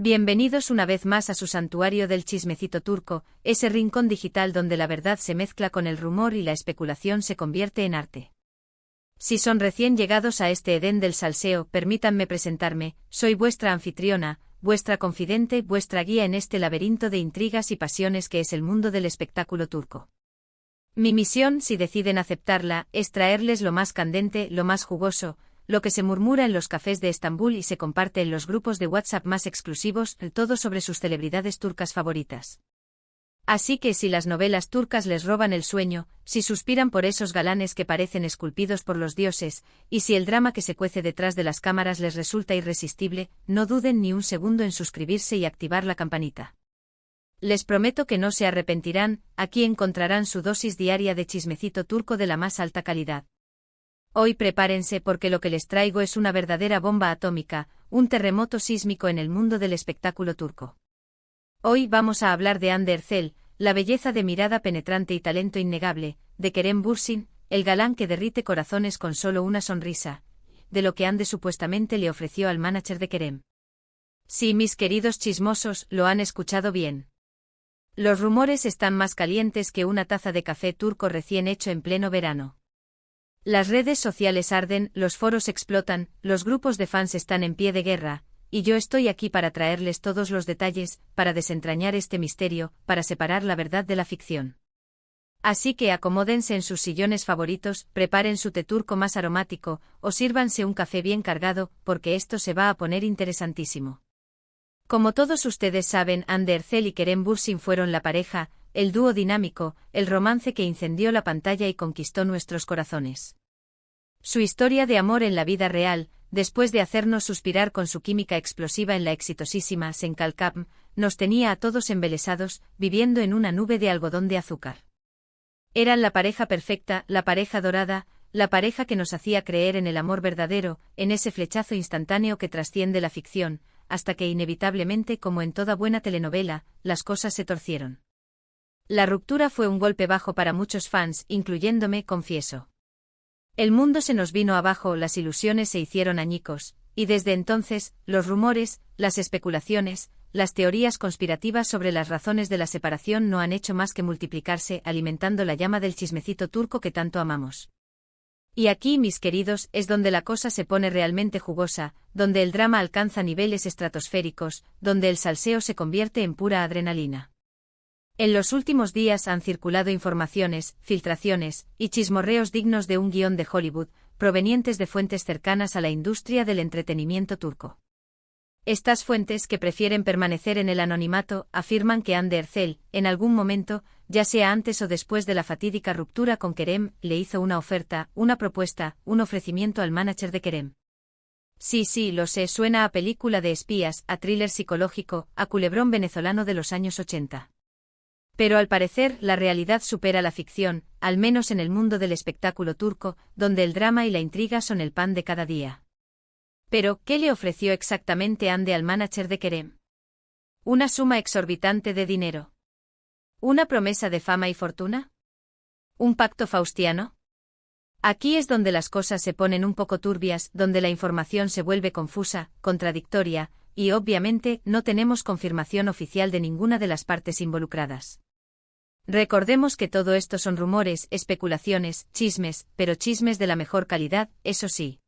Bienvenidos una vez más a su santuario del chismecito turco, ese rincón digital donde la verdad se mezcla con el rumor y la especulación se convierte en arte. Si son recién llegados a este Edén del salseo, permítanme presentarme, soy vuestra anfitriona, vuestra confidente, vuestra guía en este laberinto de intrigas y pasiones que es el mundo del espectáculo turco. Mi misión, si deciden aceptarla, es traerles lo más candente, lo más jugoso, lo que se murmura en los cafés de Estambul y se comparte en los grupos de WhatsApp más exclusivos, todo sobre sus celebridades turcas favoritas. Así que si las novelas turcas les roban el sueño, si suspiran por esos galanes que parecen esculpidos por los dioses, y si el drama que se cuece detrás de las cámaras les resulta irresistible, no duden ni un segundo en suscribirse y activar la campanita. Les prometo que no se arrepentirán, aquí encontrarán su dosis diaria de chismecito turco de la más alta calidad. Hoy prepárense porque lo que les traigo es una verdadera bomba atómica, un terremoto sísmico en el mundo del espectáculo turco. Hoy vamos a hablar de Hande Erçel, la belleza de mirada penetrante y talento innegable, de Kerem Bürsin, el galán que derrite corazones con solo una sonrisa, de lo que Hande supuestamente le ofreció al manager de Kerem. Sí, mis queridos chismosos, lo han escuchado bien. Los rumores están más calientes que una taza de café turco recién hecho en pleno verano. Las redes sociales arden, los foros explotan, los grupos de fans están en pie de guerra, y yo estoy aquí para traerles todos los detalles, para desentrañar este misterio, para separar la verdad de la ficción. Así que acomódense en sus sillones favoritos, preparen su té turco más aromático, o sírvanse un café bien cargado, porque esto se va a poner interesantísimo. Como todos ustedes saben, Hande Erçel y Kerem Bürsin fueron la pareja, el dúo dinámico, el romance que incendió la pantalla y conquistó nuestros corazones. Su historia de amor en la vida real, después de hacernos suspirar con su química explosiva en la exitosísima Senkalkam, nos tenía a todos embelesados, viviendo en una nube de algodón de azúcar. Eran la pareja perfecta, la pareja dorada, la pareja que nos hacía creer en el amor verdadero, en ese flechazo instantáneo que trasciende la ficción, hasta que inevitablemente, como en toda buena telenovela, las cosas se torcieron. La ruptura fue un golpe bajo para muchos fans, incluyéndome, confieso. El mundo se nos vino abajo, las ilusiones se hicieron añicos, y desde entonces, los rumores, las especulaciones, las teorías conspirativas sobre las razones de la separación no han hecho más que multiplicarse, alimentando la llama del chismecito turco que tanto amamos. Y aquí, mis queridos, es donde la cosa se pone realmente jugosa, donde el drama alcanza niveles estratosféricos, donde el salseo se convierte en pura adrenalina. En los últimos días han circulado informaciones, filtraciones y chismorreos dignos de un guión de Hollywood, provenientes de fuentes cercanas a la industria del entretenimiento turco. Estas fuentes, que prefieren permanecer en el anonimato, afirman que Hande Erçel, en algún momento, ya sea antes o después de la fatídica ruptura con Kerem, le hizo una oferta, una propuesta, un ofrecimiento al manager de Kerem. Sí, lo sé, suena a película de espías, a thriller psicológico, a culebrón venezolano de los años 80. Pero al parecer, la realidad supera la ficción, al menos en el mundo del espectáculo turco, donde el drama y la intriga son el pan de cada día. Pero, ¿qué le ofreció exactamente Hande al manager de Kerem? ¿Una suma exorbitante de dinero? ¿Una promesa de fama y fortuna? ¿Un pacto faustiano? Aquí es donde las cosas se ponen un poco turbias, donde la información se vuelve confusa, contradictoria, y obviamente no tenemos confirmación oficial de ninguna de las partes involucradas. Recordemos que todo esto son rumores, especulaciones, chismes, pero chismes de la mejor calidad, eso sí.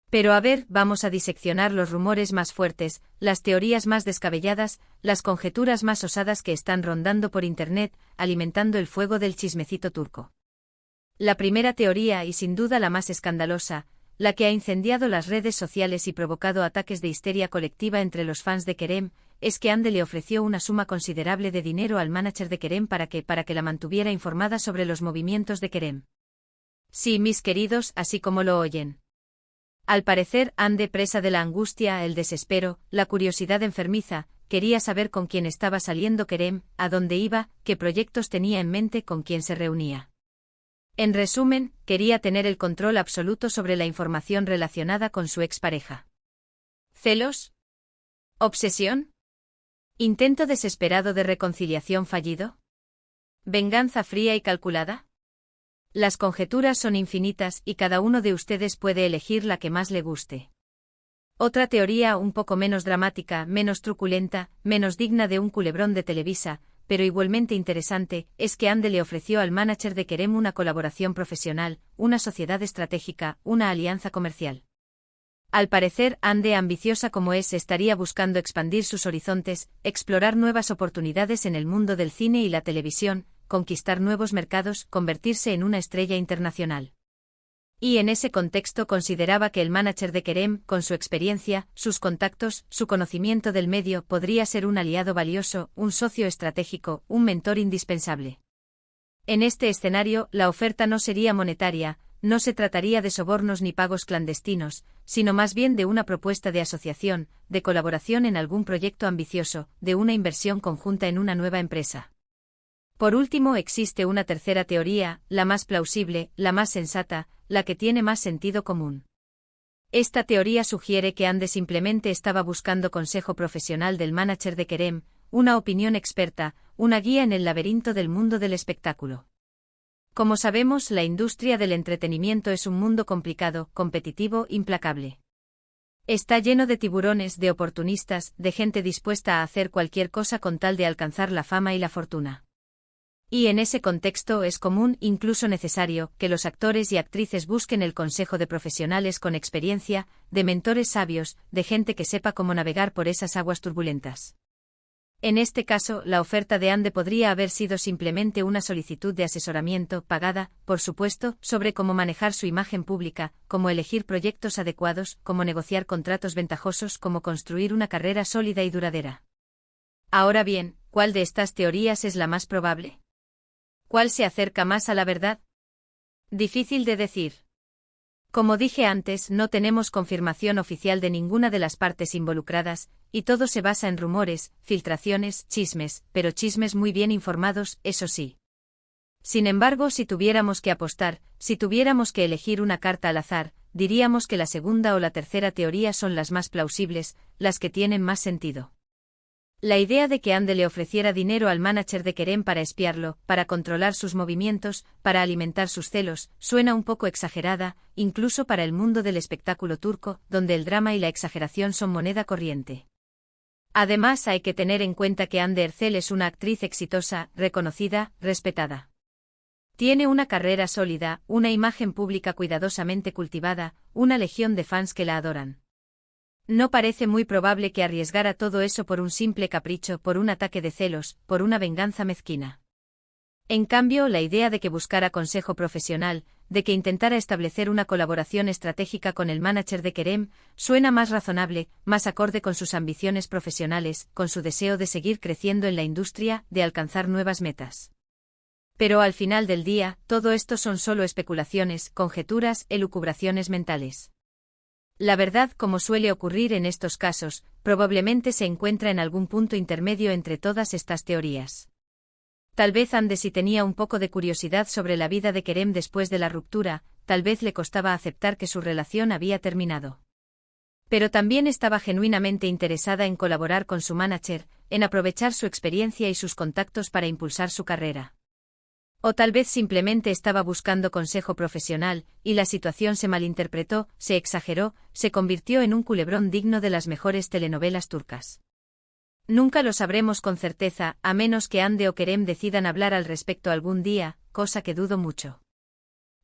Pero a ver, vamos a diseccionar los rumores más fuertes, las teorías más descabelladas, las conjeturas más osadas que están rondando por internet, alimentando el fuego del chismecito turco. La primera teoría, y sin duda la más escandalosa, la que ha incendiado las redes sociales y provocado ataques de histeria colectiva entre los fans de Kerem, es que Hande le ofreció una suma considerable de dinero al manager de Kerem para que la mantuviera informada sobre los movimientos de Kerem. Sí, mis queridos, así como lo oyen. Al parecer, Hande, presa de la angustia, el desespero, la curiosidad enfermiza, quería saber con quién estaba saliendo Kerem, a dónde iba, qué proyectos tenía en mente, con quién se reunía. En resumen, quería tener el control absoluto sobre la información relacionada con su expareja. ¿Celos? ¿Obsesión? ¿Intento desesperado de reconciliación fallido? ¿Venganza fría y calculada? Las conjeturas son infinitas y cada uno de ustedes puede elegir la que más le guste. Otra teoría un poco menos dramática, menos truculenta, menos digna de un culebrón de Televisa, pero igualmente interesante, es que Ande le ofreció al manager de Kerem una colaboración profesional, una sociedad estratégica, una alianza comercial. Al parecer, Ande, ambiciosa como es, estaría buscando expandir sus horizontes, explorar nuevas oportunidades en el mundo del cine y la televisión, conquistar nuevos mercados, convertirse en una estrella internacional. Y en ese contexto consideraba que el manager de Kerem, con su experiencia, sus contactos, su conocimiento del medio, podría ser un aliado valioso, un socio estratégico, un mentor indispensable. En este escenario, la oferta no sería monetaria, no se trataría de sobornos ni pagos clandestinos, sino más bien de una propuesta de asociación, de colaboración en algún proyecto ambicioso, de una inversión conjunta en una nueva empresa. Por último, existe una tercera teoría, la más plausible, la más sensata, la que tiene más sentido común. Esta teoría sugiere que Ande simplemente estaba buscando consejo profesional del manager de Kerem, una opinión experta, una guía en el laberinto del mundo del espectáculo. Como sabemos, la industria del entretenimiento es un mundo complicado, competitivo, implacable. Está lleno de tiburones, de oportunistas, de gente dispuesta a hacer cualquier cosa con tal de alcanzar la fama y la fortuna. Y en ese contexto es común, incluso necesario, que los actores y actrices busquen el consejo de profesionales con experiencia, de mentores sabios, de gente que sepa cómo navegar por esas aguas turbulentas. En este caso, la oferta de Ande podría haber sido simplemente una solicitud de asesoramiento, pagada, por supuesto, sobre cómo manejar su imagen pública, cómo elegir proyectos adecuados, cómo negociar contratos ventajosos, cómo construir una carrera sólida y duradera. Ahora bien, ¿cuál de estas teorías es la más probable? ¿Cuál se acerca más a la verdad? Difícil de decir. Como dije antes, no tenemos confirmación oficial de ninguna de las partes involucradas, y todo se basa en rumores, filtraciones, chismes, pero chismes muy bien informados, eso sí. Sin embargo, si tuviéramos que apostar, si tuviéramos que elegir una carta al azar, diríamos que la segunda o la tercera teoría son las más plausibles, las que tienen más sentido. La idea de que Ande le ofreciera dinero al manager de Kerem para espiarlo, para controlar sus movimientos, para alimentar sus celos, suena un poco exagerada, incluso para el mundo del espectáculo turco, donde el drama y la exageración son moneda corriente. Además, hay que tener en cuenta que Hande Erçel es una actriz exitosa, reconocida, respetada. Tiene una carrera sólida, una imagen pública cuidadosamente cultivada, una legión de fans que la adoran. No parece muy probable que arriesgara todo eso por un simple capricho, por un ataque de celos, por una venganza mezquina. En cambio, la idea de que buscara consejo profesional, de que intentara establecer una colaboración estratégica con el manager de Kerem, suena más razonable, más acorde con sus ambiciones profesionales, con su deseo de seguir creciendo en la industria, de alcanzar nuevas metas. Pero al final del día, todo esto son solo especulaciones, conjeturas, elucubraciones mentales. La verdad, como suele ocurrir en estos casos, probablemente se encuentra en algún punto intermedio entre todas estas teorías. Tal vez Hande sí tenía un poco de curiosidad sobre la vida de Kerem después de la ruptura, tal vez le costaba aceptar que su relación había terminado. Pero también estaba genuinamente interesada en colaborar con su manager, en aprovechar su experiencia y sus contactos para impulsar su carrera. O tal vez simplemente estaba buscando consejo profesional, y la situación se malinterpretó, se exageró, se convirtió en un culebrón digno de las mejores telenovelas turcas. Nunca lo sabremos con certeza, a menos que Hande o Kerem decidan hablar al respecto algún día, cosa que dudo mucho.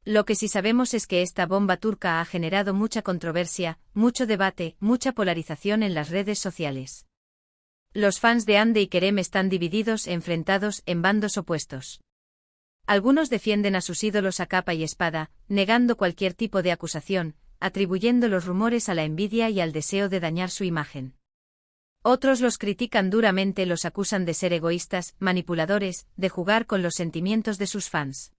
Lo que sí sabemos es que esta bomba turca ha generado mucha controversia, mucho debate, mucha polarización en las redes sociales. Los fans de Hande y Kerem están divididos, enfrentados, en bandos opuestos. Algunos defienden a sus ídolos a capa y espada, negando cualquier tipo de acusación, atribuyendo los rumores a la envidia y al deseo de dañar su imagen. Otros los critican duramente, los acusan de ser egoístas, manipuladores, de jugar con los sentimientos de sus fans.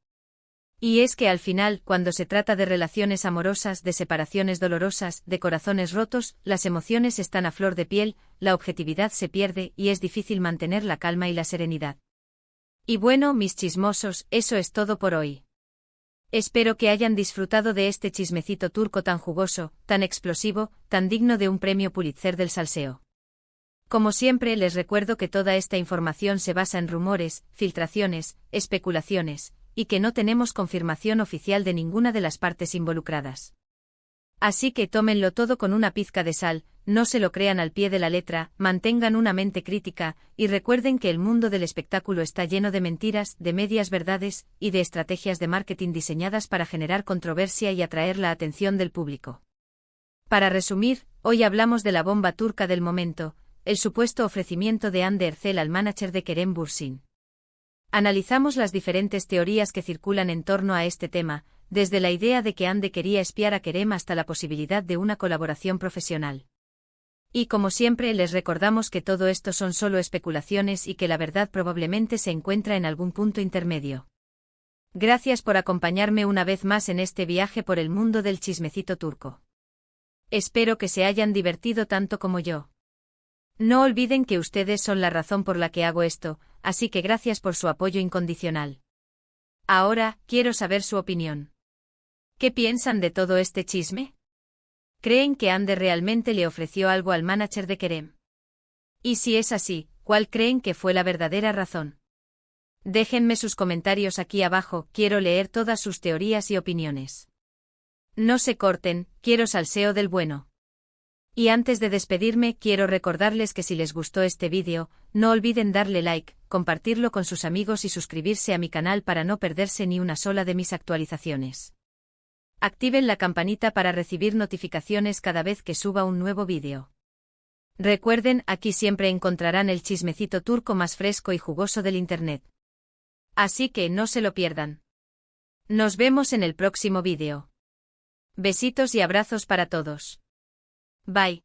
Y es que al final, cuando se trata de relaciones amorosas, de separaciones dolorosas, de corazones rotos, las emociones están a flor de piel, la objetividad se pierde y es difícil mantener la calma y la serenidad. Y bueno, mis chismosos, eso es todo por hoy. Espero que hayan disfrutado de este chismecito turco tan jugoso, tan explosivo, tan digno de un premio Pulitzer del salseo. Como siempre, les recuerdo que toda esta información se basa en rumores, filtraciones, especulaciones, y que no tenemos confirmación oficial de ninguna de las partes involucradas. Así que tómenlo todo con una pizca de sal, no se lo crean al pie de la letra, mantengan una mente crítica, y recuerden que el mundo del espectáculo está lleno de mentiras, de medias verdades, y de estrategias de marketing diseñadas para generar controversia y atraer la atención del público. Para resumir, hoy hablamos de la bomba turca del momento, el supuesto ofrecimiento de Hande Erçel al manager de Kerem Bürsin. Analizamos las diferentes teorías que circulan en torno a este tema, desde la idea de que Hande quería espiar a Kerem hasta la posibilidad de una colaboración profesional. Y como siempre les recordamos que todo esto son solo especulaciones y que la verdad probablemente se encuentra en algún punto intermedio. Gracias por acompañarme una vez más en este viaje por el mundo del chismecito turco. Espero que se hayan divertido tanto como yo. No olviden que ustedes son la razón por la que hago esto, así que gracias por su apoyo incondicional. Ahora, quiero saber su opinión. ¿Qué piensan de todo este chisme? ¿Creen que Hande realmente le ofreció algo al manager de Kerem? Y si es así, ¿cuál creen que fue la verdadera razón? Déjenme sus comentarios aquí abajo, quiero leer todas sus teorías y opiniones. No se corten, quiero salseo del bueno. Y antes de despedirme, quiero recordarles que si les gustó este vídeo, no olviden darle like, compartirlo con sus amigos y suscribirse a mi canal para no perderse ni una sola de mis actualizaciones. Activen la campanita para recibir notificaciones cada vez que suba un nuevo vídeo. Recuerden, aquí siempre encontrarán el chismecito turco más fresco y jugoso del internet. Así que no se lo pierdan. Nos vemos en el próximo vídeo. Besitos y abrazos para todos. Bye.